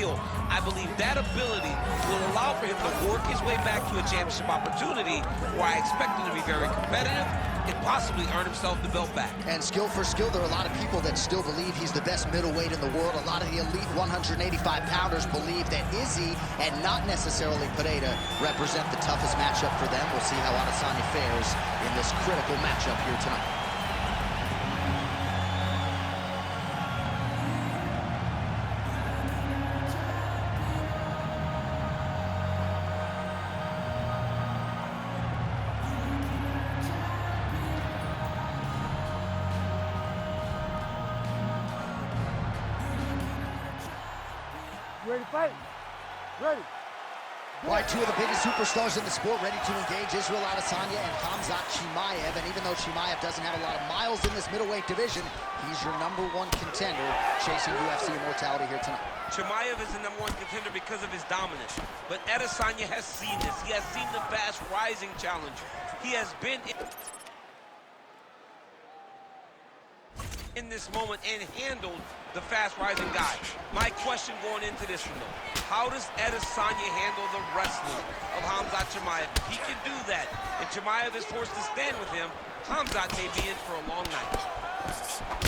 skill. I believe that ability will allow for him to work his way back to a championship opportunity where I expect him to be very competitive and possibly earn himself the belt back. And skill for skill, there are a lot of people that still believe he's the best middleweight in the world. A lot of the elite 185-pounders believe that Izzy and not necessarily Pereira represent the toughest matchup for them. We'll see how Adesanya fares in this critical matchup here tonight. Ready to fight? Ready. All right, two of the biggest superstars in the sport ready to engage, Israel Adesanya and Khamzat Chimaev. And even though Chimaev doesn't have a lot of miles in this middleweight division, he's your #1 contender chasing UFC immortality here tonight. Chimaev is the #1 contender because of his dominance. But Adesanya has seen this. He has seen the fast rising challenger. He has been in this moment and handled the fast-rising guy. My question going into this one, though, how does Adesanya handle the wrestling of Khamzat Chimaev? If he can do that, and Chimaev is forced to stand with him, Khamzat may be in for a long night.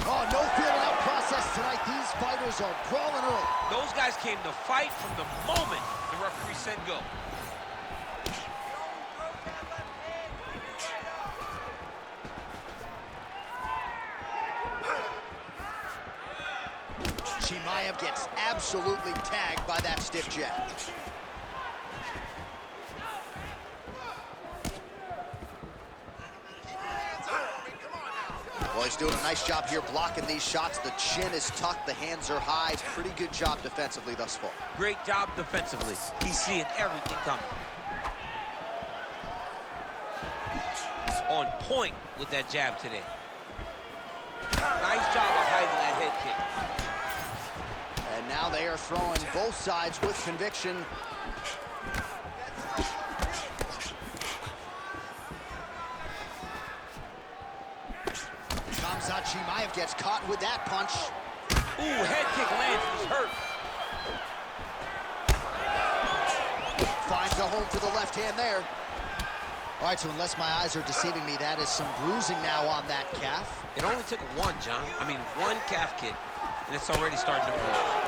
Oh, no feeling out process tonight. These fighters are crawling early. Those guys came to fight from the moment the referee said go. Chimaev gets absolutely tagged by that stiff jab. Well, he's doing a nice job here blocking these shots. The chin is tucked, the hands are high. Pretty good job defensively thus far. Great job defensively. He's seeing everything coming. He's on point with that jab today. Nice job of hiding that head kick. And now they are throwing both sides with conviction. Khamzat Chimaev gets caught with that punch. Ooh, head kick lands, he's hurt. Finds a home for the left hand there. All right, so unless my eyes are deceiving me, that is some bruising now on that calf. It only took one, John. I mean, one calf kick, and it's already starting to bruise.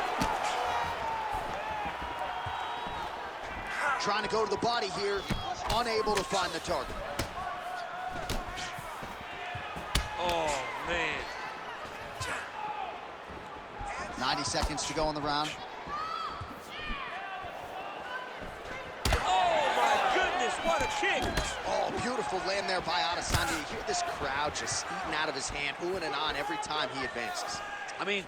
Trying to go to the body here, unable to find the target. Oh, man. 90 seconds to go in the round. Oh, my goodness, what a kick. Oh, beautiful land there by Adesanya. You hear this crowd just eating out of his hand, oohing and on every time he advances. I mean,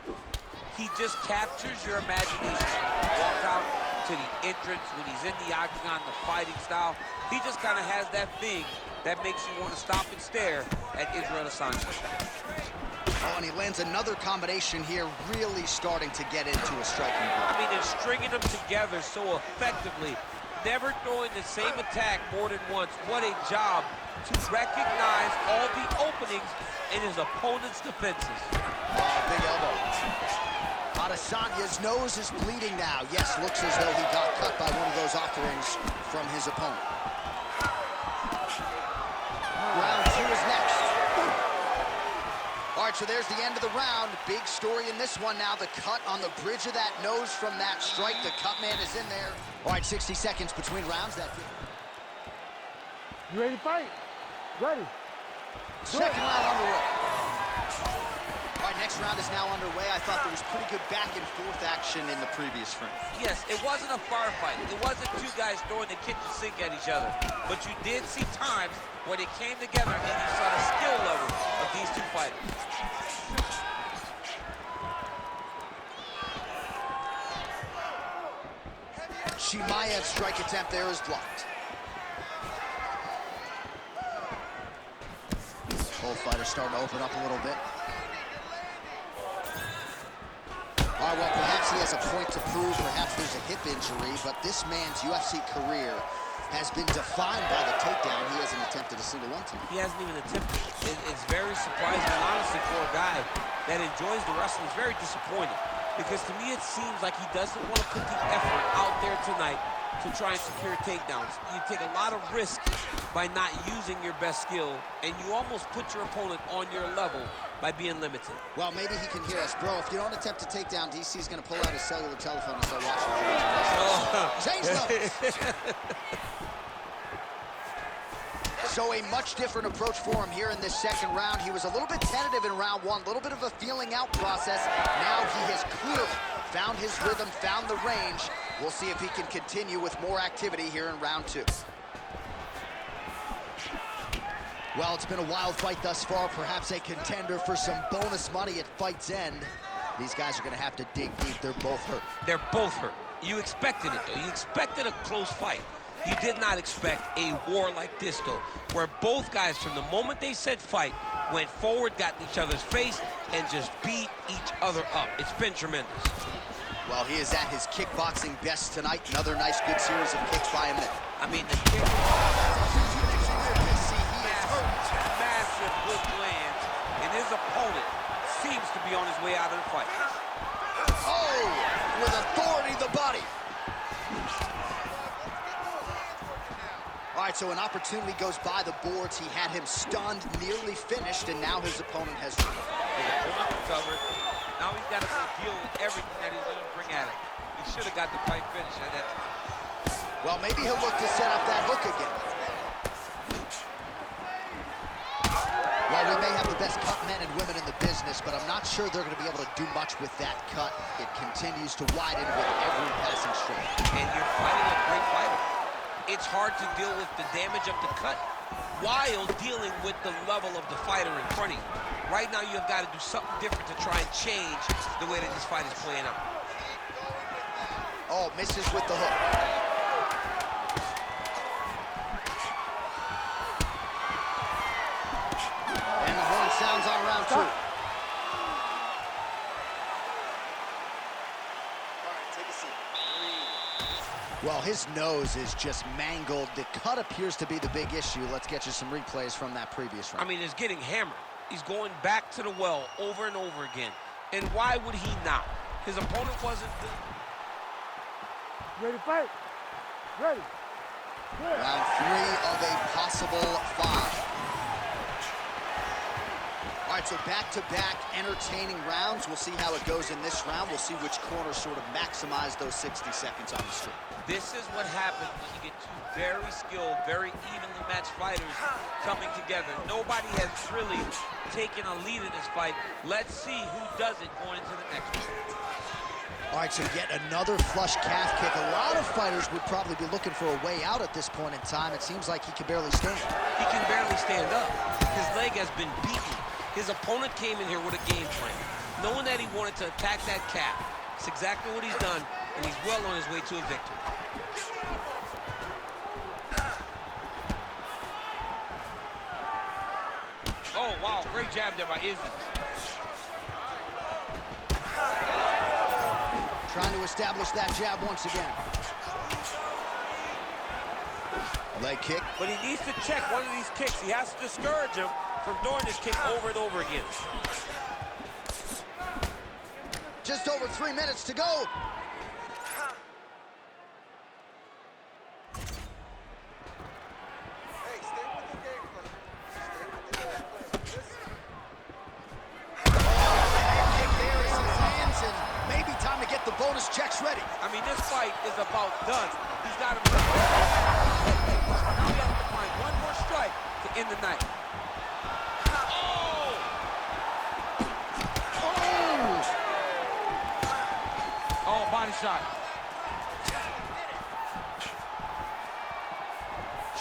he just captures your imagination. Walk out to the entrance when he's in the octagon, the fighting style. He just kind of has that thing that makes you want to stop and stare at Israel Adesanya. Oh, and he lands another combination here, really starting to get into a striking blow. I mean, they're stringing them together so effectively, never throwing the same attack more than once. What a job to recognize all the openings in his opponent's defenses. Oh, big elbow. Adesanya's nose is bleeding now. Yes, looks as though he got cut by one of those offerings from his opponent. Round 2 is next. All right, so there's the end of the round. Big story in this one now. The cut on the bridge of that nose from that strike. The cut man is in there. All right, 60 seconds between rounds. You ready to fight? Ready. Second round underway. All right, next round is now underway. I thought there was pretty good back and forth action in the previous frame. Yes, it wasn't a firefight. It wasn't two guys throwing the kitchen sink at each other. But you did see times where they came together and you saw the skill level of these two fighters. Chimaev's strike attempt there is blocked. Both fighters starting to open up a little bit. All right, well, perhaps he has a point to prove. Perhaps there's a hip injury, but this man's UFC career has been defined by the takedown. He hasn't attempted a single one tonight. He hasn't even attempted. It's very surprising, honestly, for a guy that enjoys the wrestling. He's very disappointed. Because to me, it seems like he doesn't want to put the effort out there tonight to try and secure takedowns. You take a lot of risk by not using your best skill, and you almost put your opponent on your level by being limited. Well, maybe he can hear us. Bro, if you don't attempt to take down, DC's going to pull out his cellular telephone and start watching. Change levels. So a much different approach for him here in this second round. He was a little bit tentative in round one, a little bit of a feeling out process. Now he has clearly found his rhythm, found the range. We'll see if he can continue with more activity here in round two. Well, it's been a wild fight thus far, perhaps a contender for some bonus money at fight's end. These guys are gonna have to dig deep. They're both hurt. They're both hurt. You expected it, though. You expected a close fight. You did not expect a war like this, though, where both guys, from the moment they said fight, went forward, got in each other's face, and just beat each other up. It's been tremendous. Well, he is at his kickboxing best tonight. Another nice, good series of kicks by him. I mean, the kick... Massive good lands, and his opponent seems to be on his way out of the fight. Oh, with authority, the body. All right, so an opportunity goes by the boards. He had him stunned, nearly finished, and now his opponent has... His opponent recovered. Now he's got to deal with everything that he's going to bring at him. He should have got the fight finished at that time. Well, maybe he'll look to set up that hook again. Well, we may have the best cut men and women in the business, but I'm not sure they're going to be able to do much with that cut. It continues to widen with every passing stroke. And you're fighting a great fighter. It's hard to deal with the damage of the cut while dealing with the level of the fighter in front of you. Right now, you've got to do something different to try and change the way that this fight is playing out. Oh, misses with the hook. And the horn sounds on round two. Well, his nose is just mangled. The cut appears to be the big issue. Let's get you some replays from that previous round. I mean, he's getting hammered. He's going back to the well over and over again. And why would he not? His opponent wasn't... Ready to fight? Ready. Good. Round three of a possible five. All right, so back-to-back entertaining rounds. We'll see how it goes in this round. We'll see which corner sort of maximize those 60 seconds on the street. This is what happens when you get two very skilled, very evenly matched fighters coming together. Nobody has really taken a lead in this fight. Let's see who does it going into the next one. All right, so yet another flush calf kick. A lot of fighters would probably be looking for a way out at this point in time. It seems like he can barely stand. He can barely stand up. His leg has been beaten. His opponent came in here with a game plan, knowing that he wanted to attack that calf. It's exactly what he's done, and he's well on his way to a victory. Oh, wow, great jab there by Izzy. Trying to establish that jab once again. Leg kick. But he needs to check one of these kicks. He has to discourage him from doing this kick over and over again. Just over 3 minutes to go. Bonus checks ready. I mean, this fight is about done. He's got him. Now he has to find one more strike to end the night. Oh, body shot.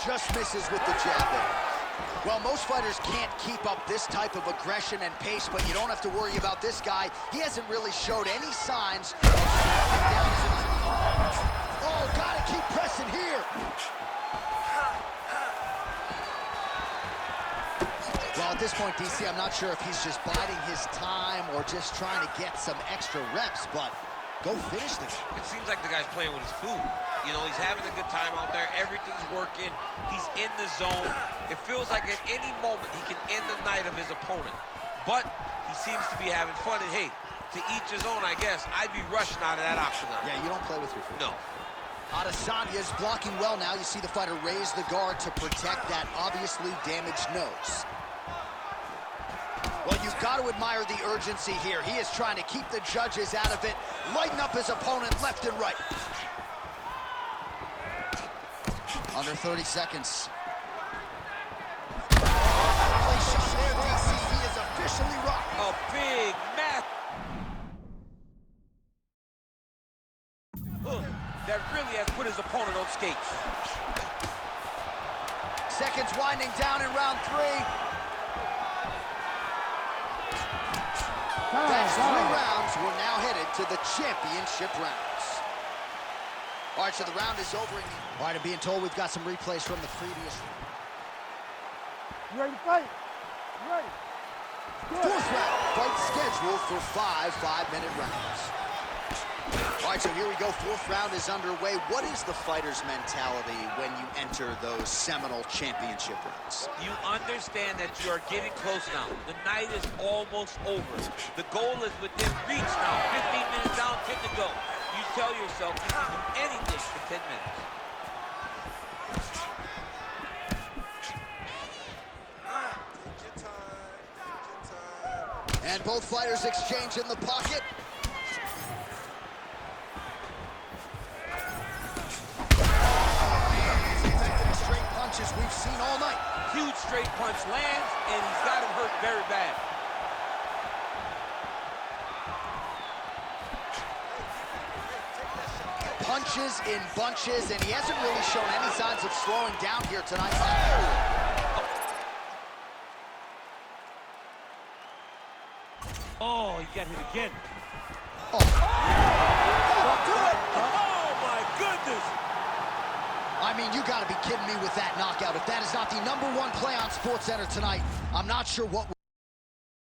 Just misses with the jab there. Well, most fighters can't keep up this type of aggression and pace, but you don't have to worry about this guy. He hasn't really showed any signs of slowing down. Oh, gotta keep pressing here. Well, at this point, DC, I'm not sure if he's just biding his time or just trying to get some extra reps, but go finish this. It seems like the guy's playing with his food. You know, he's having a good time out there. Everything's working. He's in the zone. It feels like at any moment he can end the night of his opponent. But he seems to be having fun. And hey, To each his own, I guess. I'd be rushing out of that octagon. Yeah, you don't play with your foot. No. Adesanya's blocking well now. You see the fighter raise the guard to protect that obviously damaged nose. Well, you've got to admire the urgency here. He is trying to keep the judges out of it, lighten up his opponent left and right. Under 30 seconds. Place shot there, DC. He is officially rocked. A big, massive hook that really has put his opponent on skates. Seconds winding down in round 3. That's 3 rounds. We're now headed to the championship rounds. All right, so the round is over. All right, I'm being told we've got some replays from the previous. You ready to fight? You ready? Fourth round, fight scheduled for 5 5-minute rounds. All right, so here we go. Fourth round is underway. What is the fighter's mentality when you enter those seminal championship rounds? You understand that you are getting close now. The night is almost over. The goal is within reach now. 15 minutes down, 10 to go. You tell yourself you can do anything for 10 minutes. And both fighters exchange in the pocket. Straight punches we've seen all night. Huge straight punch lands, and he's got him hurt very bad. Punches in bunches, and he hasn't really shown any signs of slowing down here tonight. Oh, he got hit again. Oh. Don't do it. Oh, my goodness. I mean, you got to be kidding me with that knockout. If that is not the #1 play on SportsCenter tonight, I'm not sure what